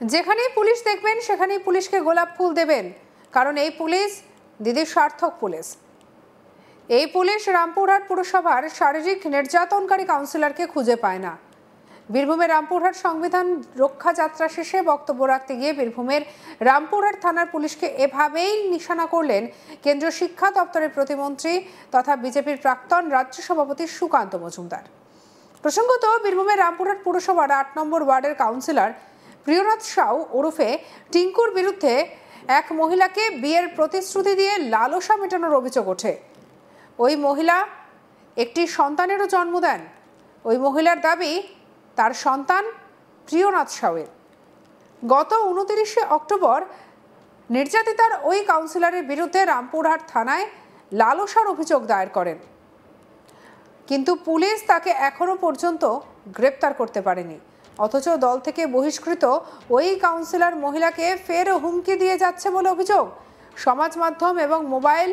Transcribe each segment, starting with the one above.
যেখানেই পুলিশ দেখবেন সেখানেই পুলিশকে গোলাপ ফুল দেবেন, কারণ এই পুলিশ দিদির সার্থক পুলিশ। এই পুলিশ রামপুরহাট পুরসভার শারীরিক নির্যাতনকারী কাউন্সিলরকে খুঁজে পায় না। বীরভূমের রামপুরহাট সংবিধান রক্ষা যাত্রা শেষে বক্তব্য রাখতে গিয়ে বীরভূমের রামপুরহাট থানার পুলিশকে এভাবেই নিশানা করলেন কেন্দ্রীয় শিক্ষা দপ্তরের প্রতিমন্ত্রী তথা বিজেপির প্রাক্তন রাজ্য সভাপতি সুকান্ত মজুমদার। প্রসঙ্গত, বীরভূমের রামপুরহাট পুরসভার ৮ নম্বর ওয়ার্ডের কাউন্সিলর প্রিয়নাথ সাউ ওরফে টিঙ্কুর বিরুদ্ধে এক মহিলাকে বিয়ের প্রতিশ্রুতি দিয়ে লালসা মেটানোর অভিযোগ ওঠে। ওই মহিলা একটি সন্তানেরও জন্ম দেন। ওই মহিলার দাবি তার সন্তান প্রিয়নাথ সাউয়ের। গত 29শে অক্টোবর নির্যাতিতার ওই কাউন্সিলরের বিরুদ্ধে রামপুরহাট থানায় লালসার অভিযোগ দায়ের করেন, কিন্তু পুলিশ তাকে এখনো পর্যন্ত গ্রেপ্তার করতে পারেনি। অথচ দল থেকে বহিষ্কৃত ওই কাউন্সিলর মহিলাকে ফের হুমকি দিয়ে যাচ্ছে বলে অভিযোগ। সমাজ মাধ্যম এবং মোবাইল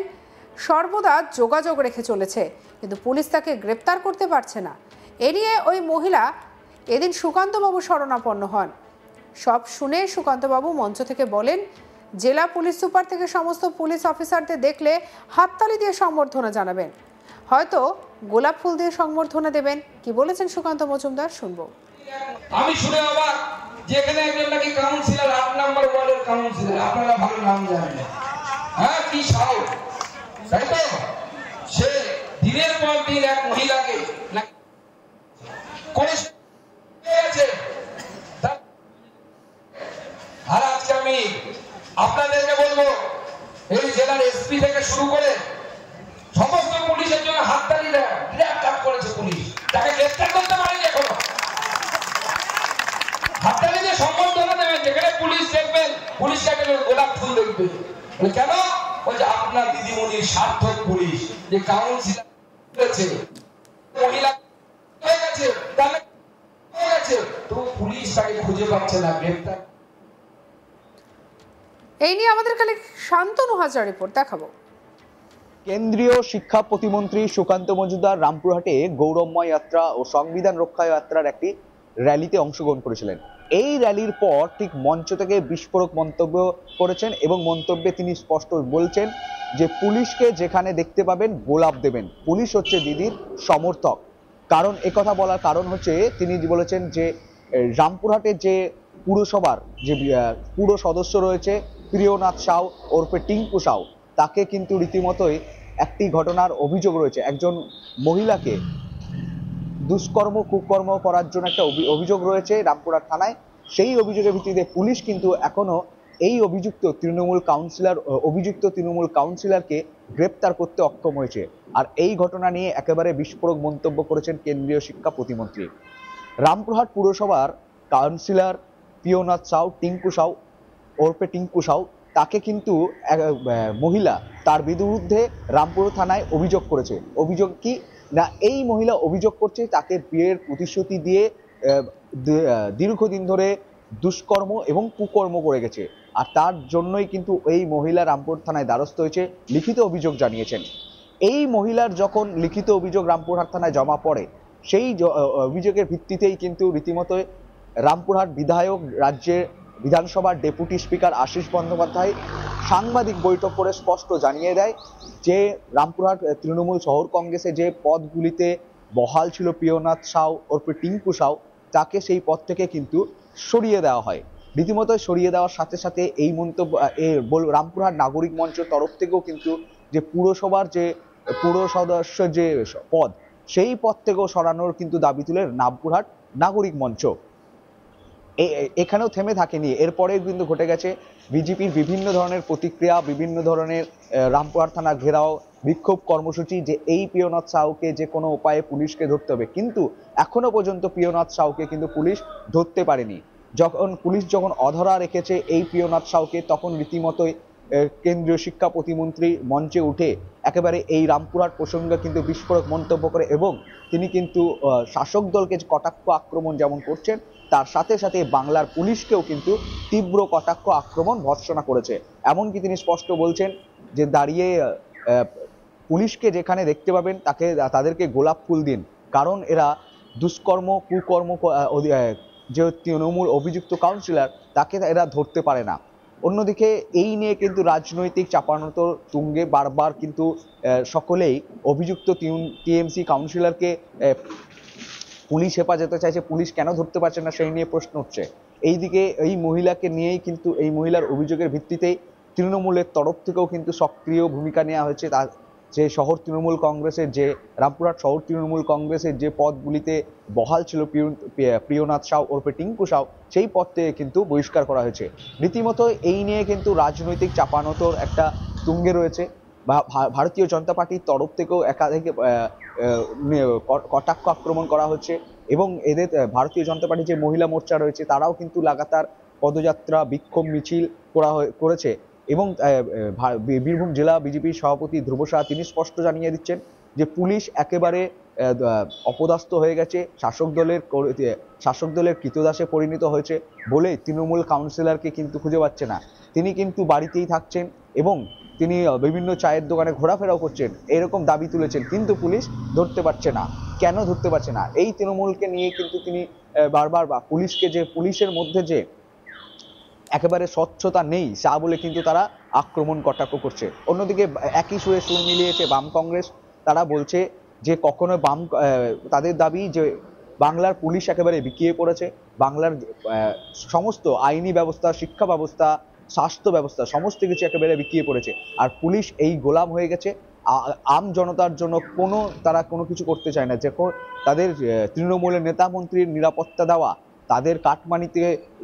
সর্বদা যোগাযোগ রেখে চলেছে, কিন্তু পুলিশ তাকে গ্রেপ্তার করতে পারছে না। এ নিয়ে ওই মহিলা এদিন সুকান্তবাবু শরণাপন্ন হন। সব শুনে সুকান্তবাবু মঞ্চ থেকে বলেন, জেলা পুলিশ সুপার থেকে সমস্ত পুলিশ অফিসারদের দেখলে হাততালি দিয়ে সম্বর্ধনা জানাবেন, হয়তো গোলাপ ফুল দিয়ে সম্বর্ধনা দেবেন। কি বলেছেন সুকান্ত মজুমদার, শুনবো। আমি শুনে অবাক, যেখানে একজন নাকি কাউন্সিলর ৮ নম্বর ওয়ার্ডের কাউন্সিলর, আপনারা ভালো নাম জানেন, হ্যাঁ কি সাউ, তাই তো? সে দিনের পর দিন এক মহিলাকে আর আজকে আমি আপনাদেরকে বলবো, এই জেলার এসপি থেকে শুরু করে সমস্ত পুলিশের জন্য হাততালি দেয়, বিরাট কাজ করেছে পুলিশ, তাকে গ্রেফতার করতে পারেনি এখনো। হাততালি দিয়ে সম্বর্ধনা দেবেন, যেখানে পুলিশ দেখবেন পুলিশকে গোলাপ ফুল দেখবে। কেন? ওই যে আপনার দিদিমণির সার্থক পুলিশ, যে কাউন্সিলর হয়েছে, মহিলা হয়ে গেছে, তো পুলিশ তাকে খুঁজে পাচ্ছে না, গ্রেফতার। এই নিয়ে আমাদের খালি শান্তনু হাজার রিপোর্ট দেখাবো। কেন্দ্রীয় শিক্ষা প্রতিমন্ত্রী সুকান্ত মজুমদার রামপুরহাটে গৌরবময় যাত্রা ও সংবিধান রক্ষা যাত্রার একটি র্যালিতে অংশগ্রহণ করেছিলেন। এই র্যালির পর ঠিক মঞ্চ থেকে বিস্ফোরক মন্তব্য করেছেন এবং মন্তব্যে তিনি স্পষ্ট বলছেন যে পুলিশকে যেখানে দেখতে পাবেন গোলাপ দেবেন, পুলিশ হচ্ছে দিদির সমর্থক। কারণ একথা বলার কারণ হচ্ছে তিনি বলেছেন যে রামপুরহাটের যে পুরসভার যে পুরো সদস্য রয়েছে প্রিয়নাথ সাউ ওরফে টিঙ্কু সাউ, তাকে কিন্তু রীতিমতোই একটি ঘটনার অভিযোগ রয়েছে, একজন মহিলাকে দুষ্কর্ম কুকর্ম করার জন্য একটা অভিযোগ রয়েছে রামপুরহাট থানায়। সেই অভিযোগের ভিত্তিতে পুলিশ কিন্তু এখনো এই অভিযুক্ত তৃণমূল কাউন্সিলরকে গ্রেপ্তার করতে অক্ষম হয়েছে। আর এই ঘটনা নিয়ে একেবারে বিস্ফোরক মন্তব্য করেছেন কেন্দ্রীয় শিক্ষা প্রতিমন্ত্রী। রামপুরহাট পুরসভার কাউন্সিলর প্রিয়নাথ সাউ ওরফে টিঙ্কু সাউ, তাকে কিন্তু মহিলা তার বিরুদ্ধে রামপুর থানায় অভিযোগ করেছে। অভিযোগ কি না, এই মহিলা অভিযোগ করছে তাকে বিয়ের প্রতিশ্রুতি দিয়ে দীর্ঘদিন ধরে দুষ্কর্ম এবং কুকর্ম করে গেছে, আর তার জন্যই কিন্তু এই মহিলা রামপুর থানায় দ্বারস্থ হয়েছে, লিখিত অভিযোগ জানিয়েছেন। এই মহিলার যখন লিখিত অভিযোগ রামপুরহাট থানায় জমা পড়ে, সেই অভিযোগের ভিত্তিতেই কিন্তু রীতিমতো রামপুরহাট বিধায়ক, রাজ্যের বিধানসভার ডেপুটি স্পিকার আশিস বন্দ্যোপাধ্যায় সাংবাদিক বৈঠক করে স্পষ্ট জানিয়ে দেয় যে রামপুরহাট তৃণমূল শহর কংগ্রেসে যে পদগুলিতে বহাল ছিল প্রিয়নাথ সাউ ওরফে টিঙ্কু সাউ, তাকে সেই পদ থেকে কিন্তু সরিয়ে দেওয়া হয়। রীতিমতো সরিয়ে দেওয়ার সাথে সাথে এই মন্তব্য রামপুরহাট নাগরিক মঞ্চের তরফ থেকেও কিন্তু যে পুরসভার যে পুর সদস্য যে পদ, সেই পদ থেকেও সরানোর কিন্তু দাবি তুলে রামপুরহাট নাগরিক মঞ্চ। এখানেও থেমে থাকেনি, এরপরে কিন্তু ঘটে গেছে বিজেপির বিভিন্ন ধরনের প্রতিক্রিয়া, বিভিন্ন ধরনের রামপুরহাট থানা ঘেরাও, বিক্ষোভ কর্মসূচি, যে এই প্রিয়নাথ সাউকে যে কোনো উপায়ে পুলিশকে ধরতে হবে, কিন্তু এখনো পর্যন্ত প্রিয়নাথ সাউকে কিন্তু পুলিশ ধরতে পারেনি। পুলিশ যখন অধরা রেখেছে এই প্রিয়নাথ সাউকে, তখন রীতিমতোই কেন্দ্রীয় শিক্ষা প্রতিমন্ত্রী মঞ্চে উঠে একেবারে এই রামপুরহাট প্রসঙ্গে কিন্তু বিস্ফোরক মন্তব্য করে, এবং তিনি কিন্তু শাসক দলকে কটাক্ষ আক্রমণ যেমন করছেন, তার সাথে সাথে বাংলার পুলিশকেও কিন্তু তীব্র কটাক্ষ আক্রমণ ভর্ৎসনা করেছে। এমনকি তিনি স্পষ্ট বলছেন যে দাঁড়িয়ে পুলিশকে যেখানে দেখতে পাবেন তাদেরকে গোলাপ ফুল দিন, কারণ এরা দুষ্কর্ম কুকর্ম যে তৃণমূল অভিযুক্ত কাউন্সিলর তাকে এরা ধরতে পারে না। অন্যদিকে এই নিয়ে কিন্তু রাজনৈতিক চাপানোতর তুঙ্গে বারবার কিন্তু সকলেই অভিযুক্ত টিএমসি কাউন্সিলরকে পুলিশ হেফাজতে চাইছে, পুলিশ কেন ধরতে পারছে না সেই নিয়ে প্রশ্ন উঠছে। এইদিকে এই মহিলাকে নিয়েই কিন্তু এই মহিলার অভিযোগের ভিত্তিতেই তৃণমূলের তরফ থেকেও কিন্তু সক্রিয় ভূমিকা নেওয়া হয়েছে। তার যে শহর তৃণমূল কংগ্রেসের যে রামপুরহাট শহর তৃণমূল কংগ্রেসের যে পদগুলিতে বহাল ছিল প্রিয়নাথ সাউ ওরফে টিঙ্কু সাউ, সেই পদ থেকে কিন্তু বহিষ্কার করা হয়েছে। রীতিমতো এই নিয়ে কিন্তু রাজনৈতিক চাপানোতর একটা তুঙ্গে রয়েছে। ভারতীয় জনতা পার্টির তরফ থেকেও একাধিক কটাক্ষ আক্রমণ করা হচ্ছে এবং এদের ভারতীয় জনতা পার্টির যে মহিলা মোর্চা রয়েছে তারাও কিন্তু লাগাতার পদযাত্রা বিক্ষোভ মিছিল করেছে এবং বীরভূম জেলা বিজেপির সভাপতি ধ্রুব সাহা তিনি স্পষ্ট জানিয়ে দিচ্ছেন যে পুলিশ একেবারে অপদস্থ হয়ে গেছে, শাসক দলের কৃতদাসে পরিণত হয়েছে বলে তৃণমূল কাউন্সিলরকে কিন্তু খুঁজে পাচ্ছে না। তিনি কিন্তু বাড়িতেই থাকছেন এবং তিনি বিভিন্ন চায়ের দোকানে ঘোরাফেরাও করছেন, এরকম দাবি তুলেছেন, কিন্তু পুলিশ ধরতে পারছে না। কেন ধরতে পারছে না? এই তৃণমূলকে নিয়ে কিন্তু তিনি বারবার পুলিশকে যে পুলিশের মধ্যে যে একেবারে স্বচ্ছতা নেই তা বলে কিন্তু তারা আক্রমণ কটাক্ষ করছে। অন্যদিকে একই সুরে সুর মিলিয়েছে বাম কংগ্রেস। তারা বলছে যে কখনো তাদের দাবি যে বাংলার পুলিশ একেবারে বিকিয়ে পড়েছে, বাংলার সমস্ত আইনি ব্যবস্থা, শিক্ষা ব্যবস্থা, স্বাস্থ্য ব্যবস্থা সমস্ত কিছু একেবারে বিকিয়ে পড়েছে, আর পুলিশ এই গোলাম হয়ে গেছে। আম জনতার জন্য তারা কোনো কিছু করতে চায় না। যখন তাদের তৃণমূলের নেতা মন্ত্রীর নিরাপত্তা দেওয়া, তাদের কাটমানিতে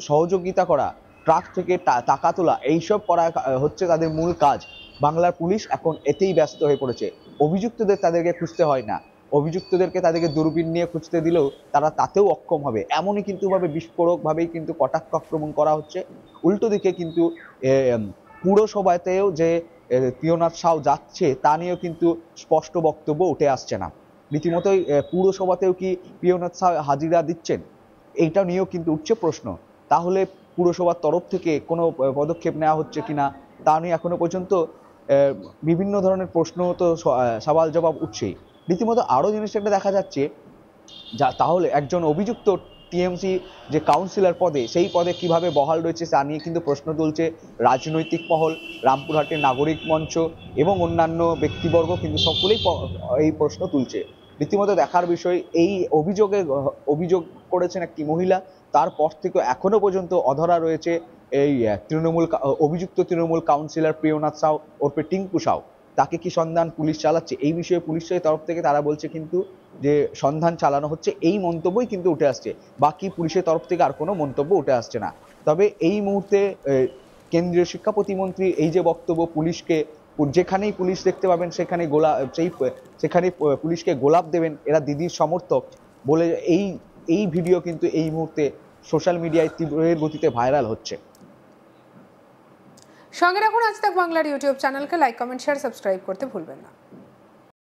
সহযোগিতা করা, ট্রাক থেকে টাকা তোলা, এইসব করা হচ্ছে তাদের মূল কাজ। বাংলার পুলিশ এখন এতেই ব্যস্ত হয়ে পড়েছে। অভিযুক্তদের তাদেরকে খুঁজতে হয় না, অভিযুক্তদেরকে তাদেরকে দূরবীন নিয়ে খুঁজতে দিলেও তারা তাতেও অক্ষম হবে। এমনই কিন্তু বিস্ফোরকভাবেই কিন্তু কটাক্ষ আক্রমণ করা হচ্ছে। উল্টো দিকে কিন্তু পুরসভাতেও যে প্রিয়নাথ সাউ যাচ্ছে তা নিয়েও কিন্তু স্পষ্ট বক্তব্য উঠে আসছে না। রীতিমতোই পুরসভাতেও কি প্রিয়নাথ সাউ হাজিরা দিচ্ছেন, এইটা নিয়েও কিন্তু উঠছে প্রশ্ন। তাহলে পুরসভার তরফ থেকে কোনো পদক্ষেপ নেওয়া হচ্ছে কিনা তা নিয়ে এখনো পর্যন্ত বিভিন্ন ধরনের প্রশ্ন তো সওয়াল জবাব উঠছেই। রীতিমতো আরও জিনিসটা দেখা যাচ্ছে তাহলে একজন অভিযুক্ত টিএমসি যে কাউন্সিলর পদে, সেই পদে কিভাবে বহাল রয়েছে তা নিয়ে কিন্তু প্রশ্ন তুলছে রাজনৈতিক মহল, রামপুরহাটের নাগরিক মঞ্চ এবং অন্যান্য ব্যক্তিবর্গ কিন্তু সকলেই এই প্রশ্ন তুলছে। রীতিমতো দেখার বিষয়, এই অভিযোগ করেছেন একটি মহিলা, তারপর থেকে এখনো পর্যন্ত অধরা রয়েছে এই অভিযুক্ত তৃণমূল কাউন্সিলর প্রিয়নাথ সাউ ওরফে টিঙ্কু সাউ। তাকে কি সন্ধান পুলিশ চালাচ্ছে? এই বিষয়ে পুলিশের তরফ থেকে তারা বলছে কিন্তু যে সন্ধান চালানো হচ্ছে, এই মন্তব্যই কিন্তু উঠে আসছে। বাকি পুলিশের তরফ থেকে আর কোনো মন্তব্য উঠে আসছে না। তবে এই মুহূর্তে কেন্দ্রীয় শিক্ষা প্রতিমন্ত্রী এই যে বক্তব্য, পুলিশকে যেখানেই পুলিশ দেখতে পাবেন সেখানে পুলিশকে গোলাপ দেবেন এরা দিদির সমর্থক বলে এই ভিডিও কিন্তু এই মুহূর্তে সোশ্যাল মিডিয়ায় তীব্র গতিতে ভাইরাল হচ্ছে। সঙ্গে রাখুন আজ তাক বাংলার ইউটিউব চ্যানেলকে, লাইক, কমেন্ট, শেয়ার, সাবস্ক্রাইব করতে ভুলবেন না।